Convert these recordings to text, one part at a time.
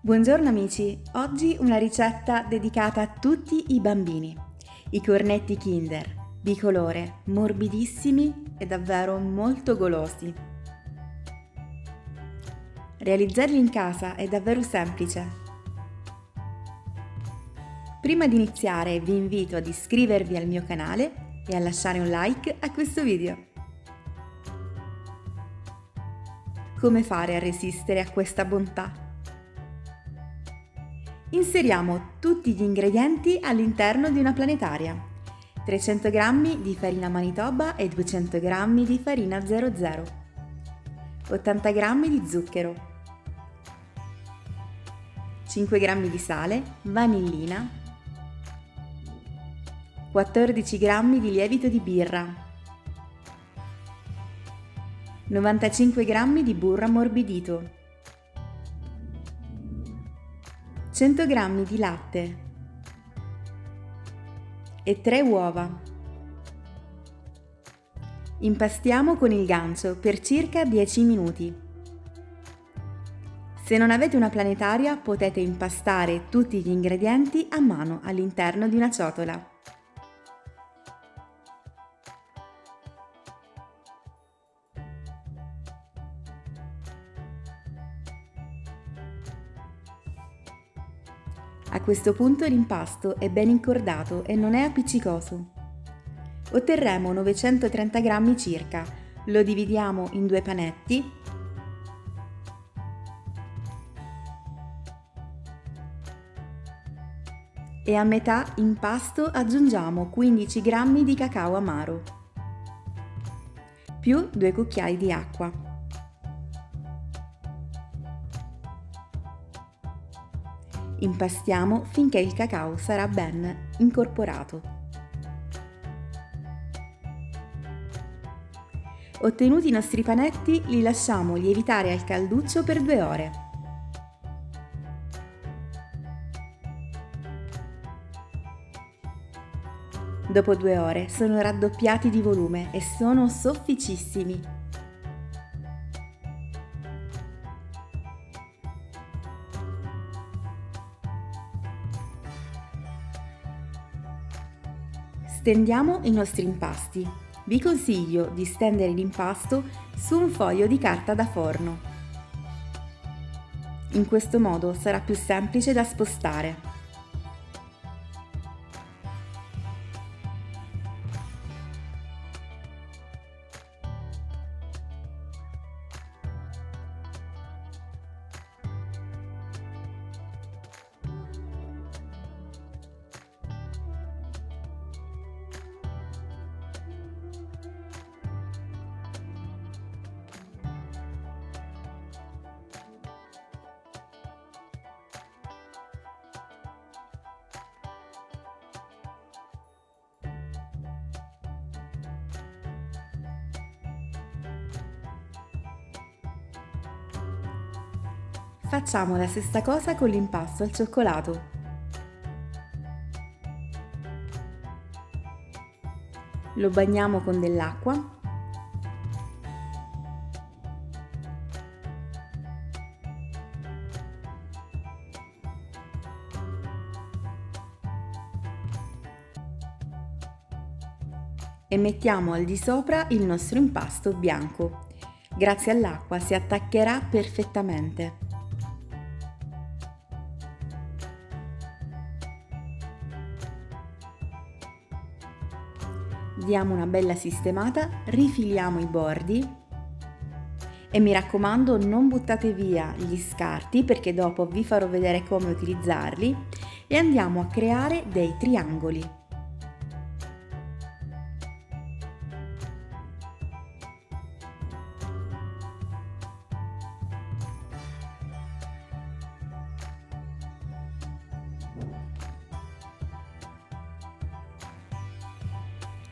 Buongiorno amici, oggi una ricetta dedicata a tutti i bambini. I cornetti Kinder, bicolore, morbidissimi e davvero molto golosi. Realizzarli in casa è davvero semplice. Prima di iniziare vi invito ad iscrivervi al mio canale e a lasciare un like a questo video. Come fare a resistere a questa bontà? Inseriamo tutti gli ingredienti all'interno di una planetaria. 300 g di farina Manitoba e 200 g di farina 00, 80 g di zucchero, 5 g di sale, vanillina, 14 g di lievito di birra, 95 g di burro ammorbidito, 100 g di latte e 3 uova. Impastiamo con il gancio per circa 10 minuti. Se non avete una planetaria, potete impastare tutti gli ingredienti a mano all'interno di una ciotola. A questo punto l'impasto è ben incordato e non è appiccicoso. Otterremo 930 g circa. Lo dividiamo in 2 panetti e a metà impasto aggiungiamo 15 g di cacao amaro più 2 cucchiai di acqua. Impastiamo finché il cacao sarà ben incorporato. Ottenuti i nostri panetti, li lasciamo lievitare al calduccio per 2 ore. Dopo 2 ore sono raddoppiati di volume e sono sofficissimi. Stendiamo i nostri impasti. Vi consiglio di stendere l'impasto su un foglio di carta da forno. In questo modo sarà più semplice da spostare. Facciamo la stessa cosa con l'impasto al cioccolato. Lo bagniamo con dell'acqua e mettiamo al di sopra il nostro impasto bianco. Grazie all'acqua si attaccherà perfettamente. Diamo una bella sistemata, rifiliamo i bordi e mi raccomando non buttate via gli scarti perché dopo vi farò vedere come utilizzarli e andiamo a creare dei triangoli.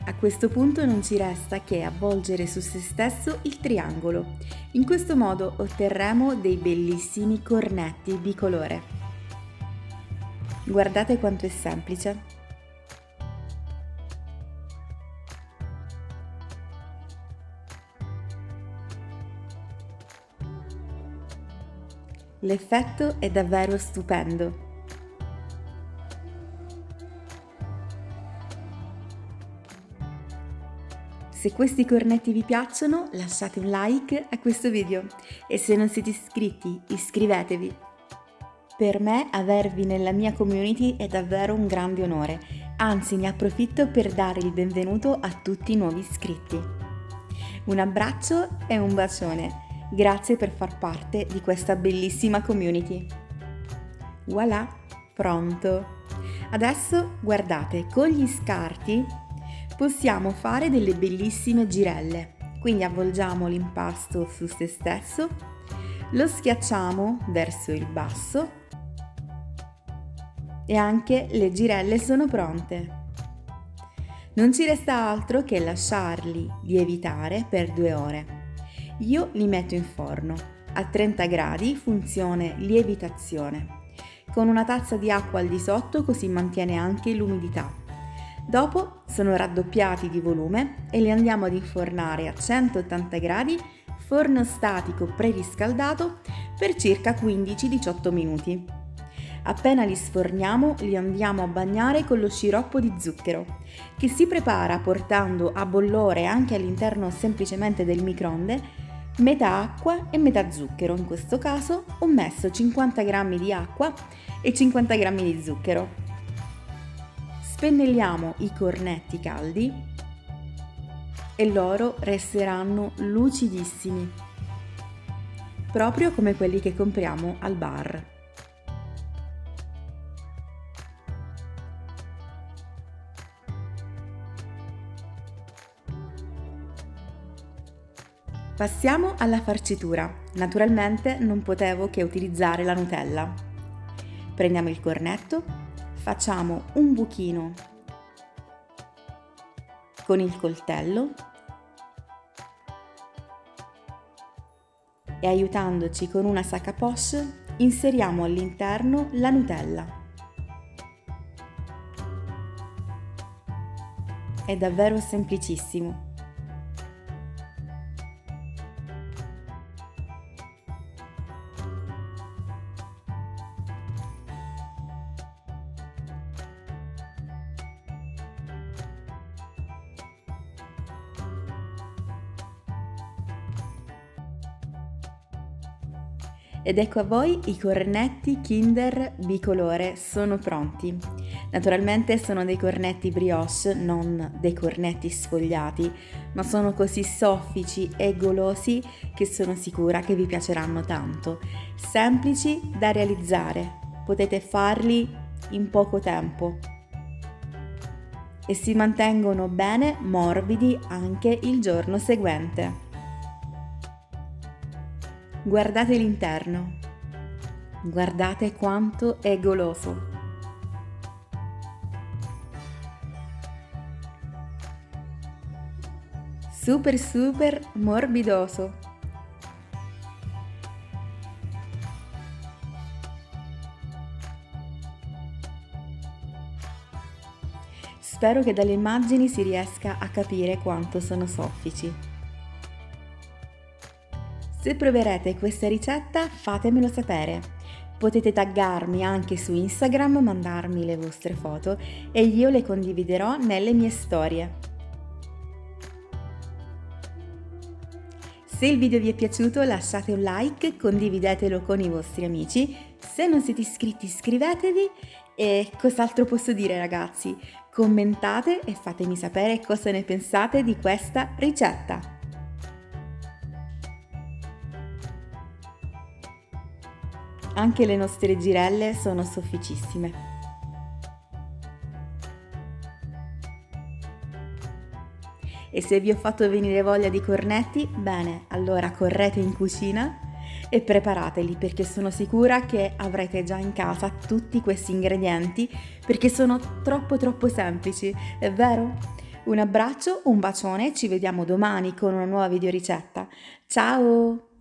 A questo punto non ci resta che avvolgere su se stesso il triangolo. In questo modo otterremo dei bellissimi cornetti bicolore. Guardate quanto è semplice. L'effetto è davvero stupendo. Se questi cornetti vi piacciono, lasciate un like a questo video e se non siete iscritti, iscrivetevi. Per me avervi nella mia community è davvero un grande onore, anzi ne approfitto per dare il benvenuto a tutti i nuovi iscritti. Un abbraccio e un bacione, grazie per far parte di questa bellissima community. Voilà, pronto! Adesso guardate, con gli scarti possiamo fare delle bellissime girelle, quindi avvolgiamo l'impasto su se stesso, lo schiacciamo verso il basso e anche le girelle sono pronte. Non ci resta altro che lasciarli lievitare per 2 ore. Io li metto in forno a 30 gradi, funzione lievitazione, con una tazza di acqua al di sotto così mantiene anche l'umidità. Dopo sono raddoppiati di volume e li andiamo ad infornare a 180 gradi, forno statico preriscaldato per circa 15-18 minuti. Appena li sforniamo, li andiamo a bagnare con lo sciroppo di zucchero, che si prepara portando a bollore anche all'interno semplicemente del microonde metà acqua e metà zucchero. In questo caso ho messo 50 g di acqua e 50 g di zucchero. Spennelliamo i cornetti caldi e loro resteranno lucidissimi, proprio come quelli che compriamo al bar. Passiamo alla farcitura. Naturalmente non potevo che utilizzare la Nutella. Prendiamo il cornetto, facciamo un buchino con il coltello e aiutandoci con una sac à poche inseriamo all'interno la Nutella. È davvero semplicissimo. Ed ecco a voi i cornetti Kinder bicolore sono pronti. Naturalmente sono dei cornetti brioche, non dei cornetti sfogliati, ma sono così soffici e golosi che sono sicura che vi piaceranno tanto. Semplici da realizzare, potete farli in poco tempo e si mantengono bene morbidi anche il giorno seguente. Guardate l'interno, guardate quanto è goloso. Super morbidoso. Spero che dalle immagini si riesca a capire quanto sono soffici. Se proverete questa ricetta fatemelo sapere. Potete taggarmi anche su Instagram, mandarmi le vostre foto e io le condividerò nelle mie storie. Se il video vi è piaciuto lasciate un like, condividetelo con i vostri amici. Se non siete iscritti iscrivetevi e cos'altro posso dire ragazzi? Commentate e fatemi sapere cosa ne pensate di questa ricetta. Anche le nostre girelle sono sofficissime. E se vi ho fatto venire voglia di cornetti, bene, allora correte in cucina e preparateli perché sono sicura che avrete già in casa tutti questi ingredienti perché sono troppo semplici, è vero? Un abbraccio, un bacione, ci vediamo domani con una nuova videoricetta. Ciao!